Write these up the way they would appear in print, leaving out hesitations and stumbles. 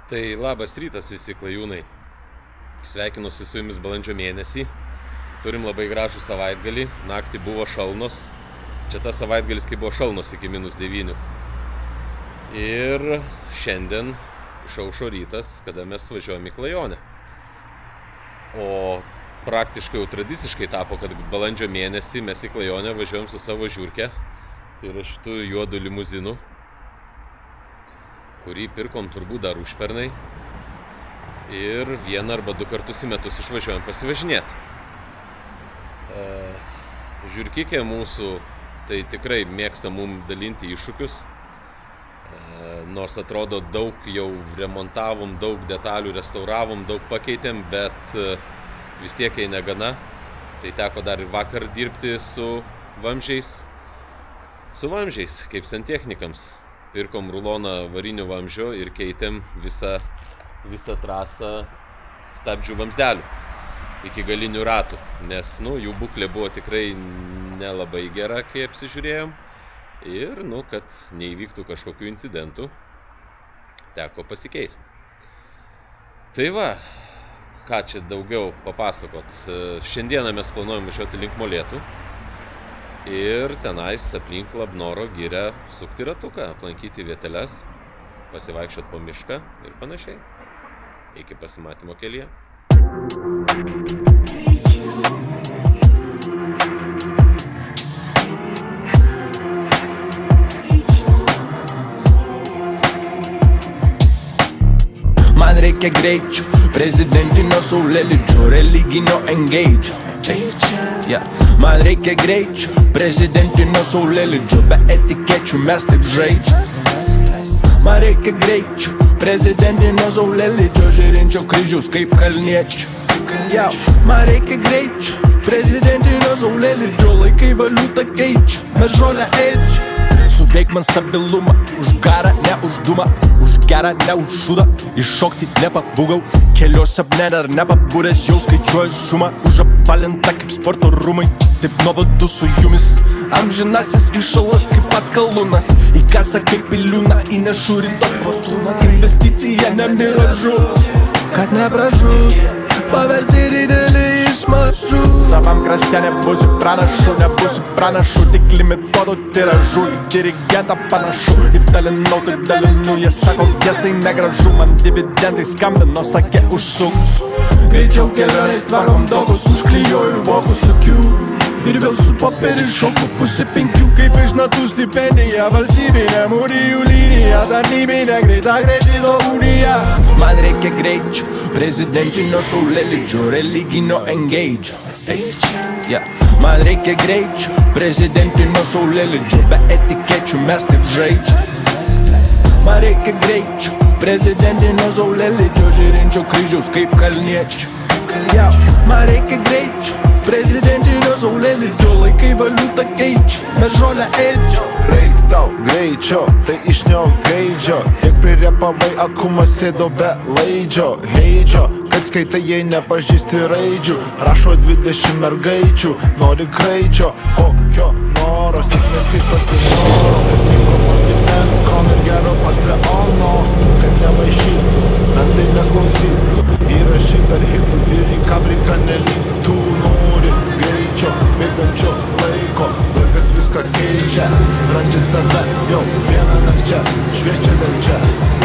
Tai labas rytas visi klajūnai. Sveikinuosi su jumis balandžio mėnesį. Turim labai gražų savaitgalį. Naktį buvo šalnos. Čia tas savaitgalis, kai buvo šalnos iki -9. Ir šiandien išaušo rytas, kada mes važiuojam į klajonę. O praktiškai jau tradiciškai tapo, kad balandžio mėnesį mes į klajonę važiuojam su savo žiūrke. Tai yra šitų juodų limuzinu, kurį pirkom turbūt dar užpernai. Ir 1 arba 2 kartus į metus išvažiuojam pasivažinėti. Žiūrkikė mūsų tai tikrai mėgsta mum dalinti iššūkius. Nors atrodo daug jau remontavom, daug detalių restauravom, daug pakeitėm, bet vis tiek jai negana. Tai teko dar ir vakar dirbti su vamzdžiais. Su vamzdžiais, kaip santechnikams. Pirkom ruloną varinių vamzdžio ir keitėm visą trasą stabdžių vamzdelių iki galinių ratų, nes jų būklė buvo tikrai nelabai gera, kai apsižiūrėjom. Ir, kad neįvyktų kažkokių incidentų, teko pasikeisti. Tai va, ką čia daugiau papasakot. Šiandieną mes planuojam važiuoti link Molėtų. Ir tenais aplink Labnoro girią sukti ratuką, aplankyti vieteles, pasivaikščiot po mišką ir panašiai. Iki pasimatymo kelyje. Man reikia greičio, prezidentinio saulėlydžio, religinio engage. Yeah. Man reikia greičio, prezidentinio saulėlydžio, be etikečių mes taip žaidžiam. Man reikia greičio, prezidentinio saulėlydžio, žėrinčio kryžiaus kaip kalniečių. Man reikia greičio, prezidentinio saulėlydžio, laikai valiutą keičia, mes žolę ėdžia. Suveik man stabilumą, už garą, ne už dūmą, už gerą, ne už šūdą, iššokti nepabūgau, keliuose dar nepabūręs, jau skaičiuoju sumą, už apvalintą kaip sporto rūmai, taip nuobodu su jumis, amžinasis iššalas kaip pats kalūnas, į kasą kaip į liūną, įnešu rytoj fortūną, investicija ne miražu, kad nepražūt, paversi didelį iš mažų. Savam krašte nebūsiu pranašu, tik limituotų tiražų, į dirigentą panašu, kaip dalinau, tai dalinu, jie sako, gestai negražu, man dividendai skambino, sakė užsuks. Greičiau kelionai tvarkom dokus, užklijuoju vokus akių, ir vėl su popierį šoku 4:30, kaip iš natų stipendija, valstybinė mūrijų linija, tarnybinė greita kredito unija. Man reikia greičio, prezidentinio saulėlydžio, religinio engage. Man reikia greičio, prezidentinio saulėlydžio, be etikečių mes taip žaidžiam. Man reikia greičio, prezidentinio saulėlydžio, žėrinčio kryžiaus kaip kalniečių. Man reikia greičio, prezidentinio saulėlydžio, laikai valiutą keičia, mes žolę ėdžia. Reik tau greičio, tai iš neogaidžio, tiek prirepavai akuma sėdo be laidžio, heidžio, kad skaitai jei nepažįsti raidžių, rašo 20 mergaičių, nori greičio, kokio noro, sėkmės kaip pati noro, bet pingo defense, kon ir gero patreono, kad nemaišytų, mentai neklausytų, įrašyt ar hitų ir į kabriką nelytų, nori greičio, bėgančio laiko, laikas viską keičia, randi save, jau vieną nakčia, šviečia dar čia,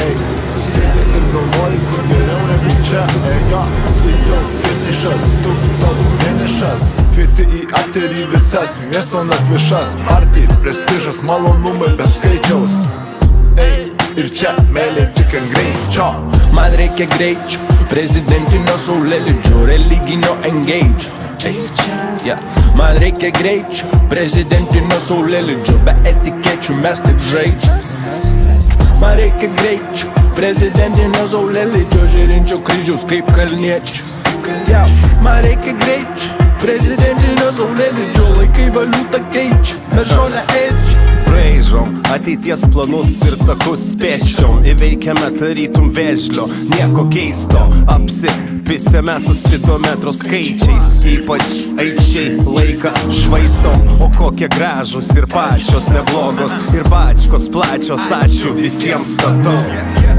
ei, sėdi ir galvoji, kur geriau negu čia, ei jo, tai jau finišas, tu toks vienišas, kvieti į afterį visas miesto nakvišas, party, prestižas, malonumai be skaičiaus, ei, ir čia meilė tik ant greičio. Man reikia greičio, prezidentinio saulėlydžio, religinio engage. Man reikia greičio, prezidentinio saulėlydžio, be etikečių mes taip žaidžiam. Man reikia greičio, prezidentinio saulėlydžio, žėrinčio kryžiaus kaip kalniečių. Man reikia greičio, prezidentinio saulėlydžio, laikai valiutą keičia, mes žolę ėdžia. Braižom ateities planus ir takus pėsčiom, įveikiame tarytum vėžlio, nieko keisto, apsipisėme su spidometro skaičiais, ypač aikščiai laiką švaistom, o kokie gražus ir pačios neblogos, ir bačkos plačios, ačiū visiems statau.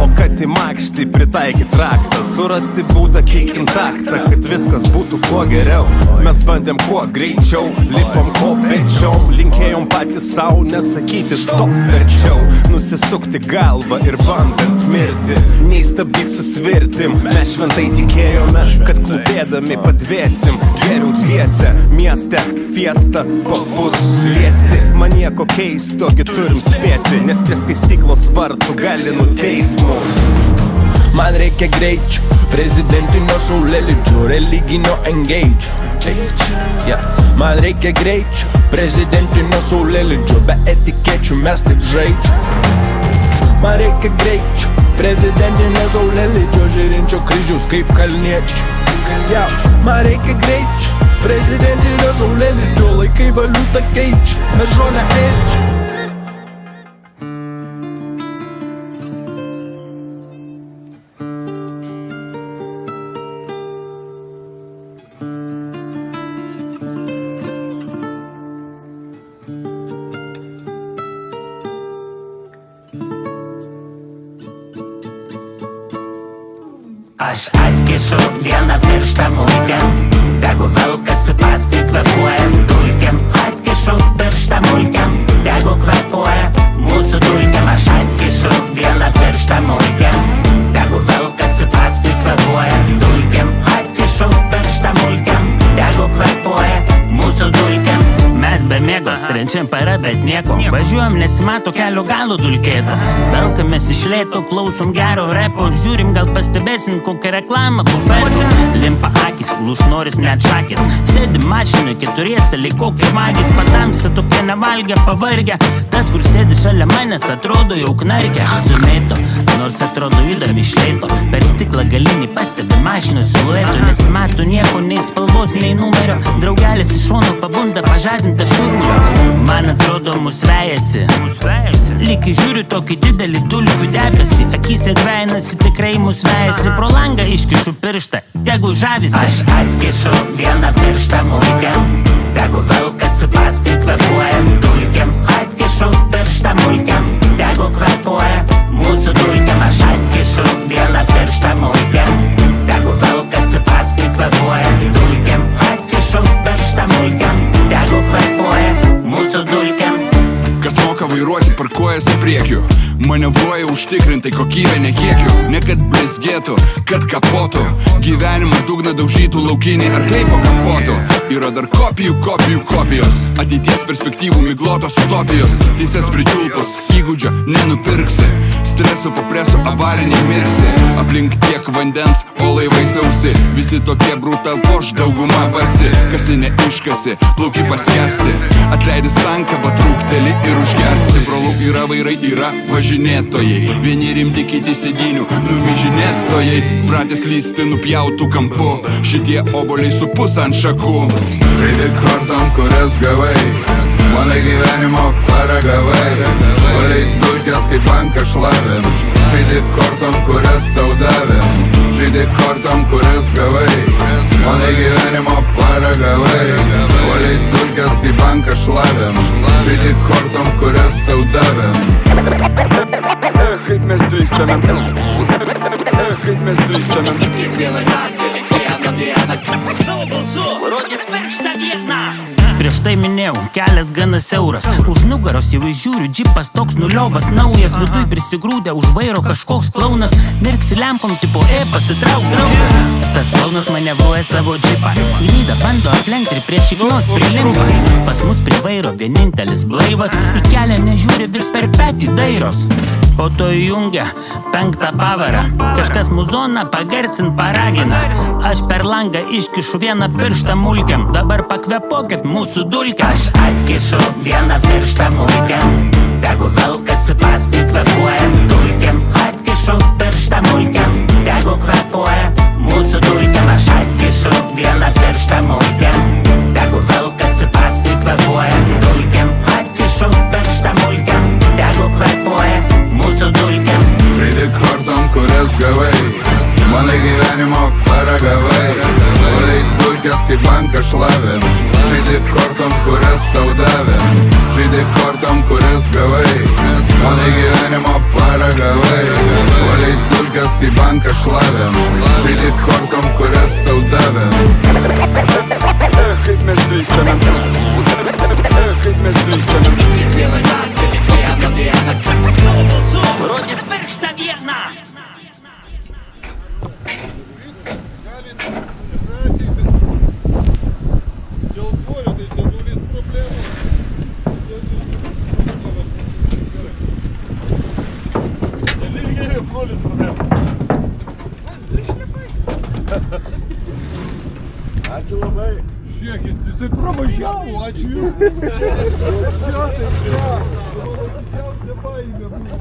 O kad į makštį pritaikyt raktą, surasti būdą keikint taktą, kad viskas būtų kuo geriau. Mes bandėm kuo greičiau, lipom kopėčiom, linkėjom patys savo, nesakyti stop verčiau. Nusisukti galvą ir bandant mirti, nei stabdyt su svirtim. Mes šventai tikėjome, kad klūpėdami padvėsim geriau dviese. Mieste fiesta, papus liesti. Man nieko keistogi turim spėti, nes prie skaistyklos vartų gali nuteist mus. Man reikia greičio, prezidentinio saulėlydžio, religinio engage. Man reikia greičio, prezidentinio saulėlydžio, be etikečių mes taip žaidžiam. Man reikia greičio, prezidentinio saulėlydžio, žiūrinčio kryžiaus kaip kalniečių. Man reikia greičio, prezidentinio saulėlydžio, laikai valiutą keičia, mes žolę ėdžia. Aš atkišu vieną pirštą mulkiam, tegu velkasi paskui kvepuojant dulkiam. Atkišu pirštą mulkiam, tegu kvepuoja mūsų dulkiam. Aš atkišu vieną pirštą mulkiam, tegu velkasi paskui kvepuojant dulkiam. Atkišu pirštą mulkiam, tegu kvepuoja mūsų dulkiam. Mes be mėgo, trenčiam para, bet nieko. Važiuojam, nesimato kelio galo dulkėto. Velkamės iš lėto, klausom gero repo. Žiūrim, gal pastebėsim kokią reklamą bufeto. Limpa akis, lūšnoris net šakės. Sėdi mašinui keturiese, lyg kokie magis. Patamsi tokie nevalgę, pavargę. Tas, kur sėdi šalia manęs, atrodo jau knarkia. Sumėto, nors atrodo judam iš lėto. Per stiklą galinį pastebi mašinui silueto. Nesimato nieko, nei spalvos, nei numerio. Draugelis iš šono pabunda, pažadinta šurmulio. Man atrodo mus vejasi, lyg žiūriu tokį didelį dulkių debesį. Akyse dvejinasi, tikrai mus vejasi. Pro langą iškišu pirštą, tegu žavisi. Aš atkišu vieną pirštą mulkiam, tegu velkasi paskui kvepuojant dulkiam. Atkišu pirštą mulkiam, tegu kvepuoja mūsų dulkiam. Aš atkišu vieną pirštą mulkiam, tegu velkasi paskui kvepuojant dulkiam. Atkišu pirštą mulkiam, tegu kvepuoja mūsų dulkiam. Kas moka vairuoti, parkuojasi priekiu, manevruoja užtikrintai kokybę ne kiekiu. Ne kad blizgėtų, kad kapotų, gyvenimo dugną daužytų laukiniai arkliai po kapotu. Yra dar kopijų, kopijos, ateities perspektyvų miglotos utopijos. Teises pričiulpus, įgūdžio nenupirksi, stresu po presu avariniai mirksi. Aplink tiek vandens, o laivai sausi, visi tokie brutal poš, dauguma basi. Kasi neiškasi, plauki paskesti, atleidi sankabą, trūkteli ir užgersti. Brolų yra vairai, yra važinėtojai, vieni rimti, kiti sėdinių numižinėtojai. Pratęs lysti nupjautų kampu, šitie oboliai supus ant šakų. Žaidi kortom, kurias gavai, manai gyvenimo paragavai. Valiai dulkės kaip banka šlavėm, žaidi kortom, kurias tau davėm. Žaidi kortom, kurias gavai, manai gyvenimo paragavai. Valiai dulkės kaip banka šlavėm, žaidi kortom, kurias tau davėm. Kaip mes drįstame, kaip mes drįstame. Kiekvieną naktį, kiekvieną dieną savo balsu rodyk pirštą vieną. Prieš tai minėjau, kelias gana siauras. Už nugaros jau žiūriu, džipas toks nuliovas, naujas. Viduj prisigrūdė už vairo kažkoks klaunas. Mirksi lempom tipo pasitrauk draugas. Tas klaunas manevruoja savo džipą, gnyda bando aplenkti ir prieš ignos prilimpa. Pas mus prie vairo vienintelis blaivas, į kelią nežiūri, vis per petį dairos. Po to įjungia 5 pavarą, kažkas muzoną pagarsint paragina. Aš per langą iškišu vieną pirštą mulkiam, dabar pakvepokit mūsų dulkę. Aš atkišu vieną pirštą mulkiam, tegu velkasi paskui kvepuojant dulkiam. Atkišu pirštą mulkiam, tegu kvepuoja mūsų dulkiam. Aš atkišu vieną pirštą mulkiam, tegu velkasi paskui kvepuojant dulkiam. Atkišu pirštą mulkiam, tegu kvepuoja mūsų dulkiam. Žaidi kortom, kurias gavai, manai gyvenimo paragavai. Valiai dulkės kaip banka šlavėm, žaidi kortom, kurias tau davėm. Kaip mes drįstame Kiekvieną naktį, kiekvieną dieną Savo balsu rodyt pirštą vieną Dėl svorio, tai čia nulis problemų. Dėl ilgėlių nulis problemų. Ačiū labai. Žiūrėkit, jisai pravažiavo, ačiū jums. Didžiausia baimė buvo.